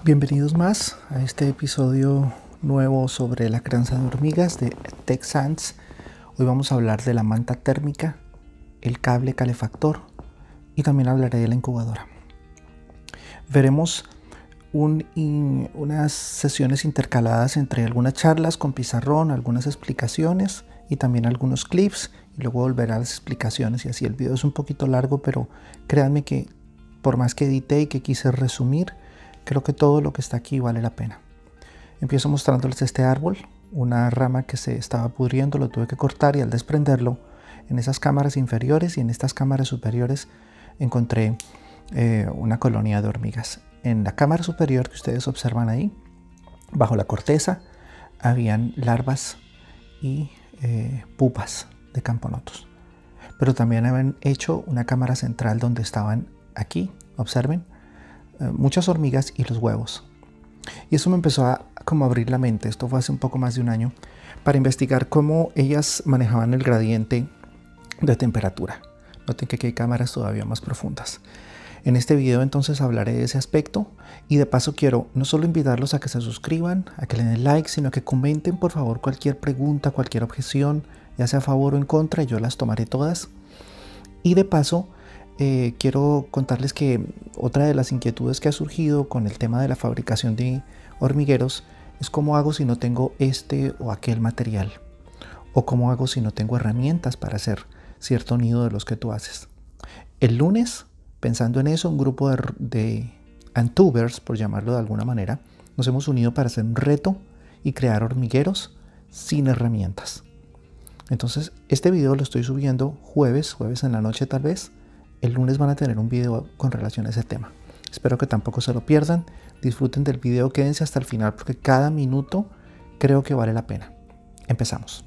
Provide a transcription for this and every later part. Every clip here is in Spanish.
Bienvenidos más a este episodio nuevo sobre la crianza de hormigas de TechScience. Hoy vamos a hablar de la manta térmica, el cable calefactor y también hablaré de la incubadora. Veremos unas sesiones intercaladas entre algunas charlas con pizarrón, algunas explicaciones y también algunos clips, y luego volver a las explicaciones y así. El video es un poquito largo, pero créanme que por más que edité y que quise resumir, creo que todo lo que está aquí vale la pena. Empiezo mostrándoles este árbol, una rama que se estaba pudriendo, lo tuve que cortar, y al desprenderlo, en esas cámaras inferiores y en estas cámaras superiores encontré una colonia de hormigas. En la cámara superior que ustedes observan ahí, bajo la corteza, habían larvas y pupas de camponotus. Pero también habían hecho una cámara central donde estaban aquí, observen, muchas hormigas y los huevos. Y eso me empezó a como abrir la mente. Esto fue hace un poco más de un año, para investigar cómo ellas manejaban el gradiente de temperatura. Noten que aquí hay cámaras todavía más profundas. En este video entonces hablaré de ese aspecto, y de paso quiero no solo invitarlos a que se suscriban, a que le den like, sino que comenten por favor cualquier pregunta, cualquier objeción, ya sea a favor o en contra, y yo las tomaré todas. Y de paso quiero contarles que otra de las inquietudes que ha surgido con el tema de la fabricación de hormigueros es cómo hago si no tengo este o aquel material, o cómo hago si no tengo herramientas para hacer cierto nido de los que tú haces. El lunes, pensando en eso, un grupo de Antubers, por llamarlo de alguna manera, nos hemos unido para hacer un reto y crear hormigueros sin herramientas. Entonces este video lo estoy subiendo jueves en la noche tal vez. El lunes van a tener un video con relación a ese tema. Espero que tampoco se lo pierdan. Disfruten del video, quédense hasta el final porque cada minuto creo que vale la pena. Empezamos.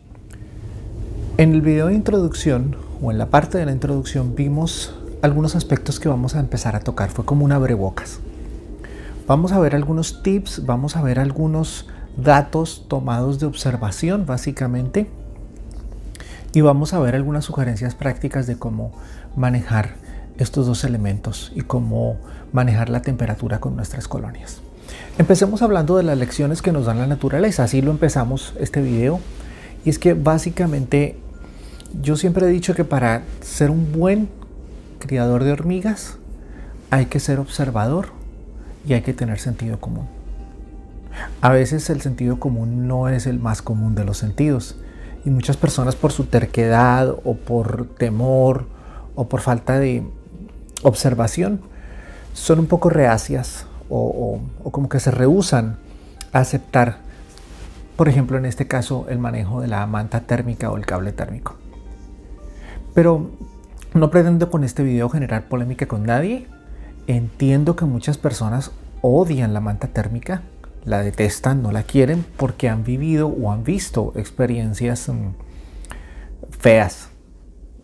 En el video de introducción, o en la parte de la introducción, vimos algunos aspectos que vamos a empezar a tocar. Fue como un abrebocas. Vamos a ver algunos tips, vamos a ver algunos datos tomados de observación básicamente, y vamos a ver algunas sugerencias prácticas de cómo manejar estos dos elementos y cómo manejar la temperatura con nuestras colonias. Empecemos hablando de las lecciones que nos dan la naturaleza. Así lo empezamos este video, y es que básicamente yo siempre he dicho que para ser un buen criador de hormigas hay que ser observador y hay que tener sentido común. A veces el sentido común no es el más común de los sentidos, y muchas personas, por su terquedad o por temor o por falta de observación, son un poco reacias o como que se rehúsan a aceptar, por ejemplo en este caso, el manejo de la manta térmica o el cable térmico. Pero no pretendo con este video generar polémica con nadie. Entiendo que muchas personas odian la manta térmica, la detestan, no la quieren porque han vivido o han visto experiencias feas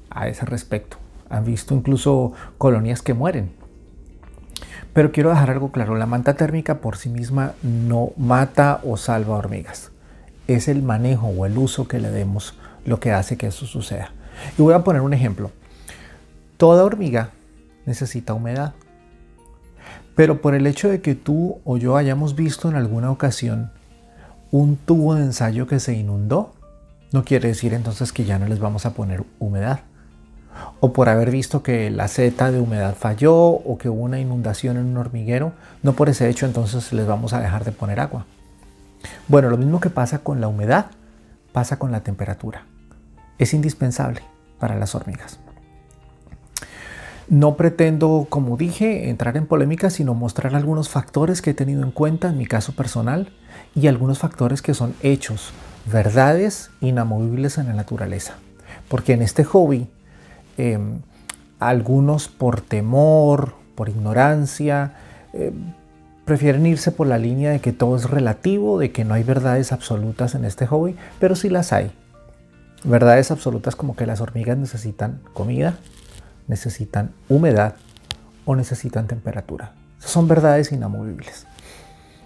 a ese respecto. Han visto incluso colonias que mueren. Pero quiero dejar algo claro: la manta térmica por sí misma no mata o salva hormigas. Es el manejo o el uso que le demos lo que hace que eso suceda. Y voy a poner un ejemplo. Toda hormiga necesita humedad. Pero por el hecho de que tú o yo hayamos visto en alguna ocasión un tubo de ensayo que se inundó, no quiere decir entonces que ya no les vamos a poner humedad. O por haber visto que la seta de humedad falló o que hubo una inundación en un hormiguero, no por ese hecho entonces les vamos a dejar de poner agua. Bueno, lo mismo que pasa con la humedad, pasa con la temperatura. Es indispensable para las hormigas. No pretendo, como dije, entrar en polémica, sino mostrar algunos factores que he tenido en cuenta en mi caso personal, y algunos factores que son hechos, verdades inamovibles en la naturaleza. Porque en este hobby, algunos por temor, por ignorancia, prefieren irse por la línea de que todo es relativo, de que no hay verdades absolutas en este hobby, pero sí las hay. Verdades absolutas como que las hormigas necesitan comida, necesitan humedad o necesitan temperatura. Son verdades inamovibles.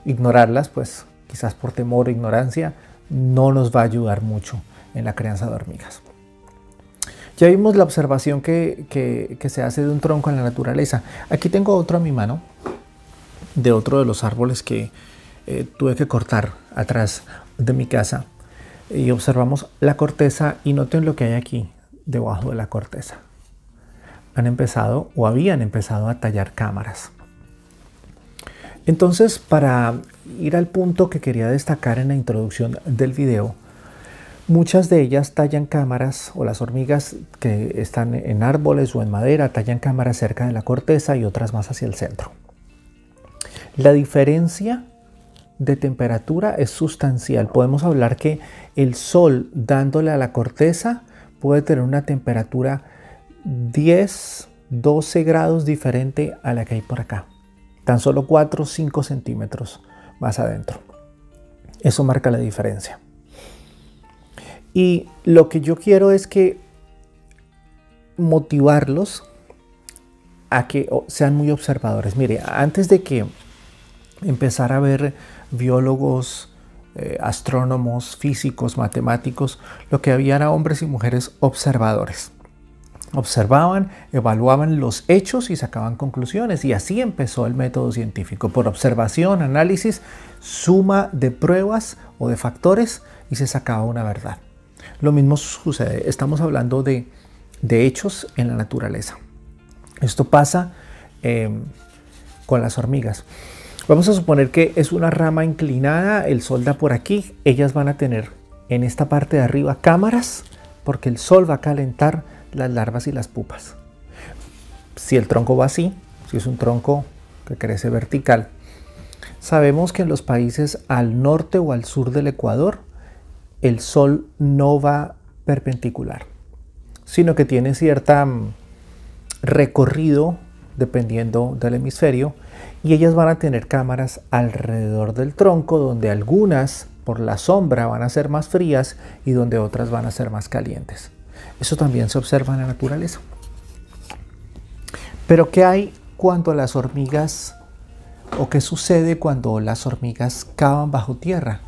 Ignorarlas, pues quizás por temor o ignorancia, no nos va a ayudar mucho en la crianza de hormigas. Ya vimos la observación que se hace de un tronco en la naturaleza. Aquí tengo otro a mi mano. de otro de los árboles que tuve que cortar atrás de mi casa y observamos la corteza y noten lo que hay aquí debajo de la corteza. Han empezado o habían empezado a tallar cámaras. Entonces, para ir al punto que quería destacar en la introducción del video, muchas de ellas tallan cámaras, o las hormigas que están en árboles o en madera tallan cámaras cerca de la corteza y otras más hacia el centro. La diferencia de temperatura es sustancial. Podemos hablar que el sol dándole a la corteza puede tener una temperatura 10, 12 grados diferente a la que hay por acá. Tan solo 4 o 5 centímetros más adentro. Eso marca la diferencia. Y lo que yo quiero es que motivarlos a que sean muy observadores. Mire, antes de que empezar a ver biólogos, astrónomos, físicos, matemáticos, lo que había era hombres y mujeres observadores. Observaban, evaluaban los hechos y sacaban conclusiones, y así empezó el método científico, por observación, análisis, suma de pruebas o de factores, y se sacaba una verdad. Lo mismo sucede, estamos hablando de hechos en la naturaleza. Esto pasa con las hormigas. Vamos a suponer que es una rama inclinada, el sol da por aquí, ellas van a tener en esta parte de arriba cámaras, porque el sol va a calentar las larvas y las pupas. Si el tronco va así, si es un tronco que crece vertical, sabemos que en los países al norte o al sur del Ecuador, el sol no va perpendicular, sino que tiene cierta recorrido dependiendo del hemisferio, y ellas van a tener cámaras alrededor del tronco, donde algunas por la sombra van a ser más frías y donde otras van a ser más calientes. Eso también se observa en la naturaleza. Pero ¿qué hay cuando las hormigas, o qué sucede cuando las hormigas cavan bajo tierra?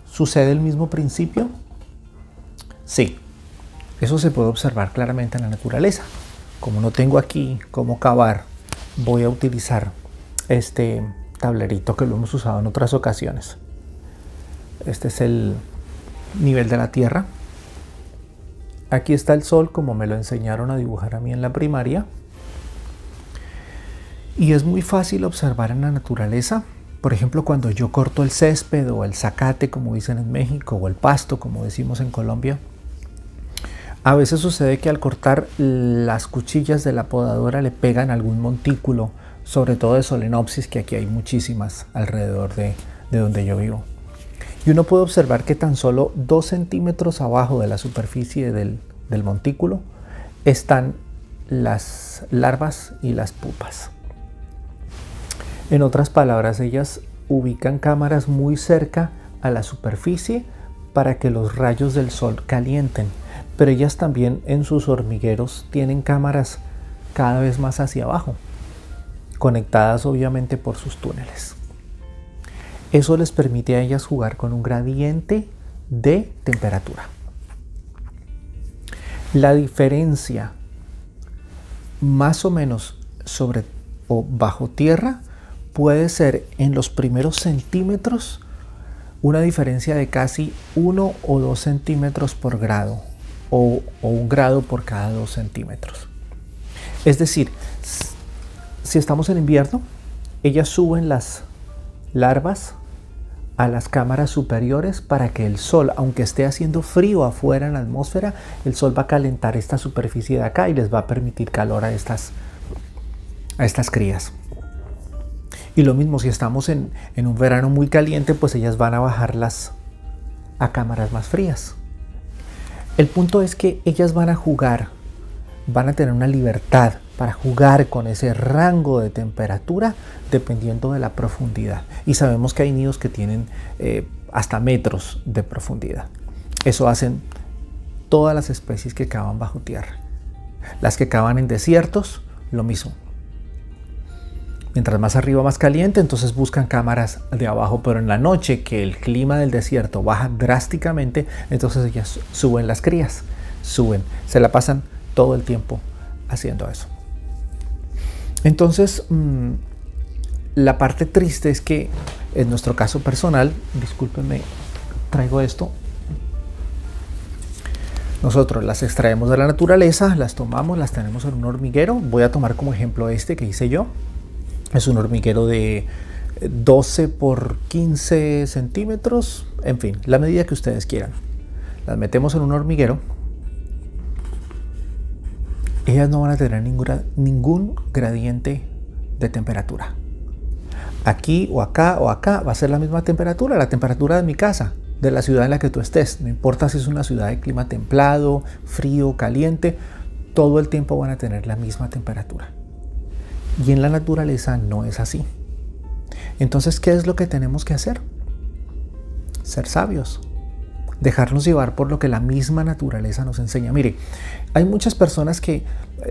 ¿Sucede el mismo principio? Sí, eso se puede observar claramente en la naturaleza. Como no tengo aquí cómo cavar, voy a utilizar este tablerito que lo hemos usado en otras ocasiones. Este es el nivel de la tierra. Aquí está el sol, como me lo enseñaron a dibujar a mí en la primaria. Y es muy fácil observar en la naturaleza. Por ejemplo, cuando yo corto el césped o el zacate, como dicen en México, o el pasto, como decimos en Colombia, a veces sucede que al cortar las cuchillas de la podadora le pegan algún montículo, sobre todo de solenopsis, que aquí hay muchísimas alrededor de donde yo vivo. Y uno puede observar que tan solo 2 centímetros abajo de la superficie del montículo están las larvas y las pupas. En otras palabras, ellas ubican cámaras muy cerca a la superficie para que los rayos del sol calienten, pero ellas también en sus hormigueros tienen cámaras cada vez más hacia abajo, conectadas obviamente por sus túneles. Eso les permite a ellas jugar con un gradiente de temperatura. La diferencia más o menos sobre o bajo tierra puede ser en los primeros centímetros una diferencia de casi 1 o 2 centímetros por grado, o 1 grado por cada 2 centímetros. Es decir, si estamos en invierno, ellas suben las larvas a las cámaras superiores para que el sol, aunque esté haciendo frío afuera en la atmósfera, el sol va a calentar esta superficie de acá y les va a permitir calor a estas crías. Y lo mismo si estamos en un verano muy caliente, pues ellas van a bajarlas a cámaras más frías. El punto es que ellas van a jugar, van a tener una libertad para jugar con ese rango de temperatura dependiendo de la profundidad. Y sabemos que hay nidos que tienen hasta metros de profundidad. Eso hacen todas las especies que cavan bajo tierra. Las que cavan en desiertos, lo mismo. Mientras más arriba, más caliente, entonces buscan cámaras de abajo, pero en la noche que el clima del desierto baja drásticamente, entonces ellas suben las crías, suben, se la pasan todo el tiempo haciendo eso. Entonces, La parte triste es que en nuestro caso personal, discúlpenme, traigo esto. Nosotros las extraemos de la naturaleza, las tomamos, las tenemos en un hormiguero. Voy a tomar como ejemplo este que hice yo. Es un hormiguero de 12 por 15 centímetros, en fin, la medida que ustedes quieran. Las metemos en un hormiguero. Ellas no van a tener ningún gradiente de temperatura. Aquí o acá va a ser la misma temperatura, la temperatura de mi casa, de la ciudad en la que tú estés. No importa si es una ciudad de clima templado, frío, caliente, todo el tiempo van a tener la misma temperatura. Y en la naturaleza no es así. Entonces, ¿qué es lo que tenemos que hacer? Ser sabios. Dejarnos llevar por lo que la misma naturaleza nos enseña. Mire, hay muchas personas que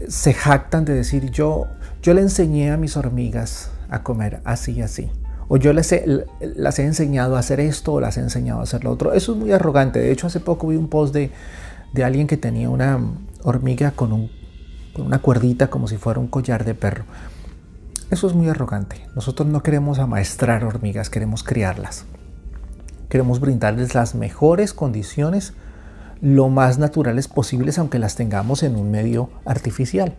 se jactan de decir yo le enseñé a mis hormigas a comer así y así. O yo las he enseñado a hacer esto o las he enseñado a hacer lo otro. Eso es muy arrogante. De hecho, hace poco vi un post de alguien que tenía una hormiga con una cuerdita como si fuera un collar de perro. Eso es muy arrogante. Nosotros no queremos amaestrar hormigas, queremos criarlas. Queremos brindarles las mejores condiciones, lo más naturales posibles, aunque las tengamos en un medio artificial.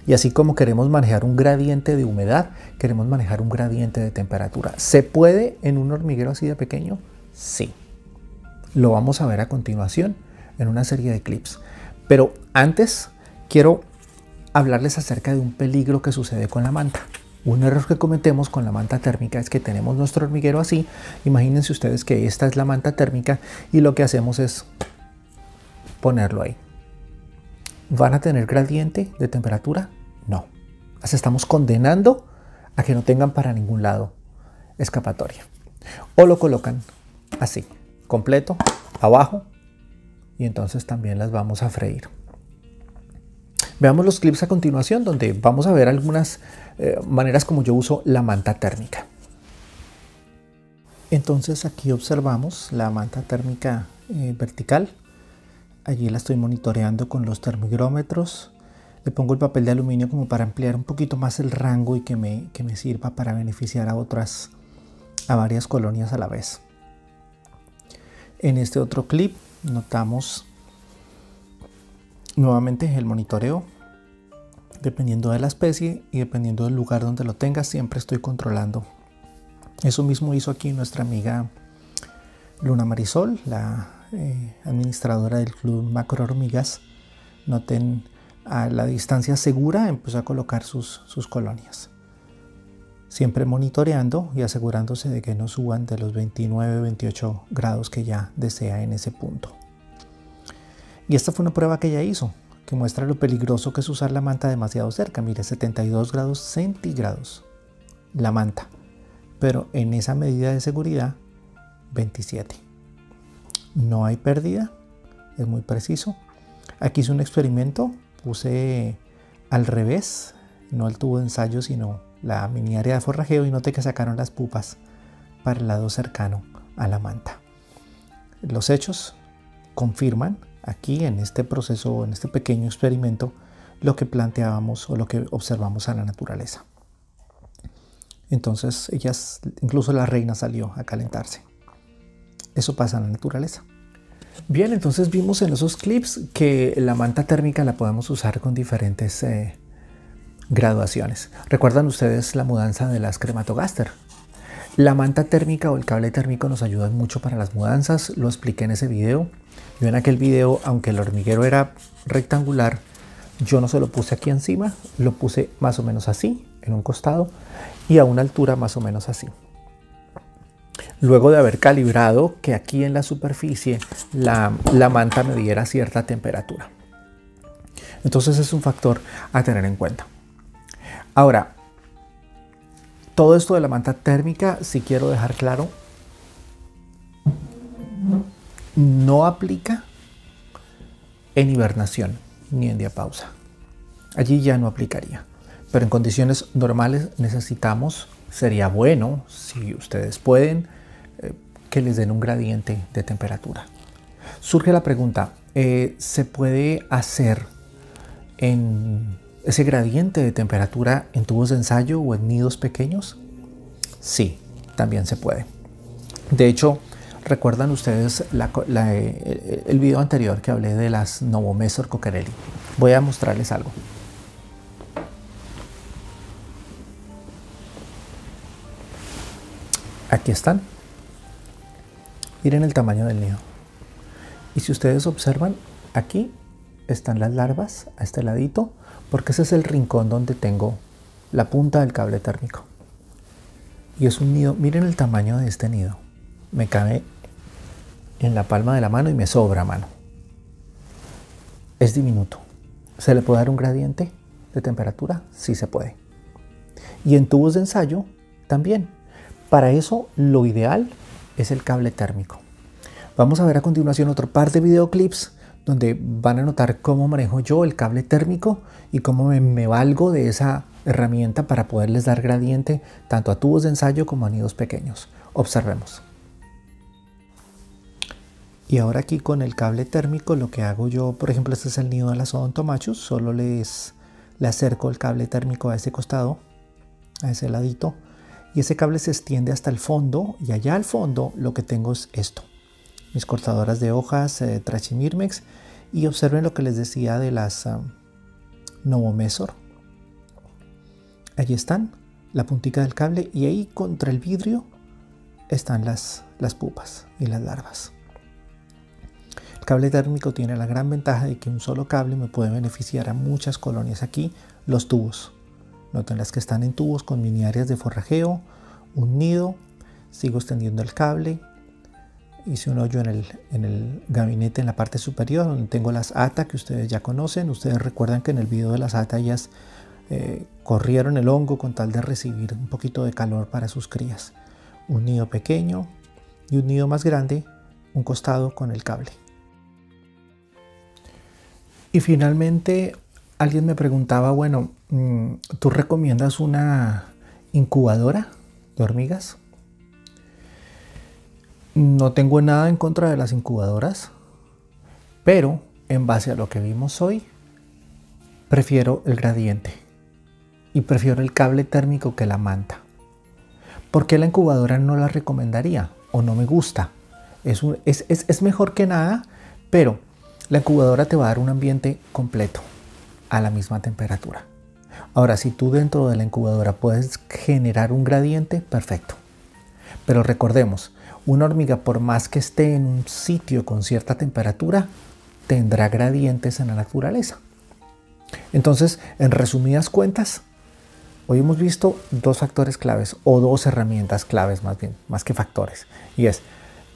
Y así como queremos manejar un gradiente de humedad, queremos manejar un gradiente de temperatura. ¿Se puede en un hormiguero así de pequeño? Sí. Lo vamos a ver a continuación en una serie de clips. Pero antes quiero hablarles acerca de un peligro que sucede con la manta. Un error que cometemos con la manta térmica es que tenemos nuestro hormiguero así. Imagínense ustedes que esta es la manta térmica y lo que hacemos es ponerlo ahí. ¿Van a tener gradiente de temperatura? No. Las estamos condenando a que no tengan para ningún lado escapatoria. O lo colocan así, completo, abajo, y entonces también las vamos a freír. Veamos los clips a continuación donde vamos a ver algunas maneras como yo uso la manta térmica. Entonces aquí observamos la manta térmica vertical. Allí la estoy monitoreando con los termigrómetros. Le pongo el papel de aluminio como para ampliar un poquito más el rango y que me sirva para beneficiar a varias colonias a la vez. En este otro clip notamos nuevamente el monitoreo. Dependiendo de la especie y dependiendo del lugar donde lo tenga, siempre estoy controlando. Eso mismo hizo aquí nuestra amiga Luna Marisol, la administradora del Club Macro Hormigas. Noten, a la distancia segura empezó a colocar sus colonias. Siempre monitoreando y asegurándose de que no suban de los 29-28 grados que ya desea en ese punto. Y esta fue una prueba que ella hizo, que muestra lo peligroso que es usar la manta demasiado cerca. Mire, 72 grados centígrados la manta, pero en esa medida de seguridad 27. No hay pérdida, es muy preciso. Aquí hice un experimento, puse al revés, no el tubo de ensayo sino la mini área de forrajeo, y noté que sacaron las pupas para el lado cercano a la manta. Los hechos confirman aquí en este proceso, en este pequeño experimento, lo que planteábamos o lo que observamos en la naturaleza. Entonces ellas, incluso la reina salió a calentarse. Eso pasa en la naturaleza. Bien, entonces vimos en esos clips que la manta térmica la podemos usar con diferentes graduaciones. ¿Recuerdan ustedes la mudanza de las Crematogaster? La manta térmica o el cable térmico nos ayudan mucho para las mudanzas, lo expliqué en ese video. Yo en aquel video, aunque el hormiguero era rectangular, yo no se lo puse aquí encima, lo puse más o menos así, en un costado, y a una altura más o menos así. Luego de haber calibrado que aquí en la superficie la manta me diera cierta temperatura. Entonces es un factor a tener en cuenta. Ahora, todo esto de la manta térmica, si quiero dejar claro, no aplica en hibernación ni en diapausa. Allí ya no aplicaría. Pero en condiciones normales necesitamos, sería bueno, si ustedes pueden, que les den un gradiente de temperatura. Surge la pregunta, ¿se puede hacer ese gradiente de temperatura en tubos de ensayo o en nidos pequeños? Sí, también se puede. De hecho, ¿recuerdan ustedes el video anterior que hablé de las Novomesor Coccherelli? Voy a mostrarles algo. Aquí están. Miren el tamaño del nido. Y si ustedes observan, aquí están las larvas a este ladito, porque ese es el rincón donde tengo la punta del cable térmico. Y es un nido, miren el tamaño de este nido. Me cabe en la palma de la mano y me sobra mano. Es diminuto. ¿Se le puede dar un gradiente de temperatura? Sí se puede. Y en tubos de ensayo también. Para eso lo ideal es el cable térmico. Vamos a ver a continuación otro par de videoclips donde van a notar cómo manejo yo el cable térmico y cómo me valgo de esa herramienta para poderles dar gradiente tanto a tubos de ensayo como a nidos pequeños. Observemos. Y ahora aquí con el cable térmico lo que hago yo, por ejemplo, este es el nido de las Odontomachus, solo le acerco el cable térmico a ese costado, a ese ladito, y ese cable se extiende hasta el fondo, y allá al fondo lo que tengo es esto, mis cortadoras de hojas Trachymyrmex, y observen lo que les decía de las Novomesor. Allí están, la puntica del cable, y ahí contra el vidrio están las pupas y las larvas. El cable térmico tiene la gran ventaja de que un solo cable me puede beneficiar a muchas colonias. Aquí los tubos. Noten las que están en tubos con mini áreas de forrajeo, un nido, sigo extendiendo el cable, hice un hoyo en el gabinete en la parte superior donde tengo las ATA que ustedes ya conocen. Ustedes recuerdan que en el video de las ATA ellas corrieron el hongo con tal de recibir un poquito de calor para sus crías. Un nido pequeño y un nido más grande, un costado con el cable. Y finalmente alguien me preguntaba, bueno, ¿tú recomiendas una incubadora de hormigas? No tengo nada en contra de las incubadoras, pero en base a lo que vimos hoy, prefiero el gradiente y prefiero el cable térmico que la manta. ¿Por qué la incubadora no la recomendaría o no me gusta? Es mejor que nada, pero la incubadora te va a dar un ambiente completo a la misma temperatura. Ahora, si tú dentro de la incubadora puedes generar un gradiente, perfecto. Pero recordemos, una hormiga por más que esté en un sitio con cierta temperatura, tendrá gradientes en la naturaleza. Entonces, en resumidas cuentas, hoy hemos visto dos factores claves o dos herramientas claves más bien, más que factores. Y es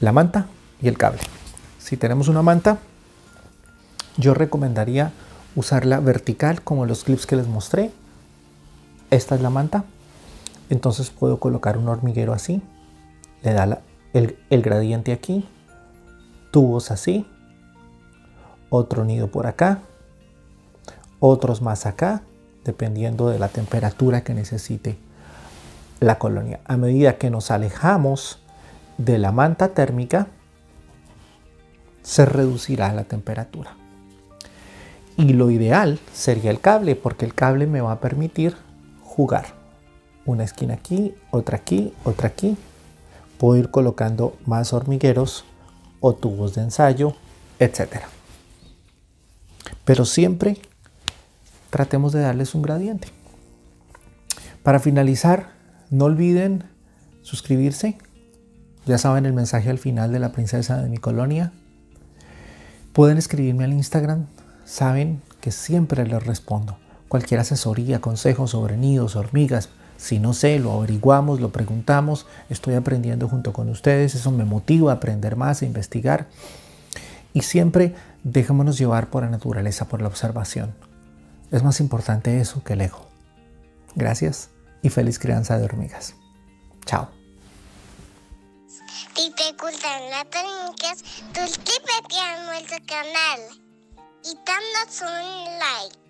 la manta y el cable. Si tenemos una manta, yo recomendaría usarla vertical como los clips que les mostré. Esta es la manta. Entonces puedo colocar un hormiguero así. Le da el gradiente aquí. Tubos así. Otro nido por acá. Otros más acá. Dependiendo de la temperatura que necesite la colonia. A medida que nos alejamos de la manta térmica, se reducirá la temperatura. Y lo ideal sería el cable, porque el cable me va a permitir jugar. Una esquina aquí, otra aquí, otra aquí. Puedo ir colocando más hormigueros o tubos de ensayo, etc. Pero siempre tratemos de darles un gradiente. Para finalizar, no olviden suscribirse. Ya saben el mensaje al final de la princesa de mi colonia. Pueden escribirme al Instagram. Saben que siempre les respondo. Cualquier asesoría, consejo sobre nidos, hormigas, si no sé, lo averiguamos, lo preguntamos. Estoy aprendiendo junto con ustedes. Eso me motiva a aprender más, a investigar. Y siempre dejémonos llevar por la naturaleza, por la observación. Es más importante eso que el ego. Gracias y feliz crianza de hormigas. Chao. Si te gustan las hormigas, suscríbete a nuestro canal y danos un like.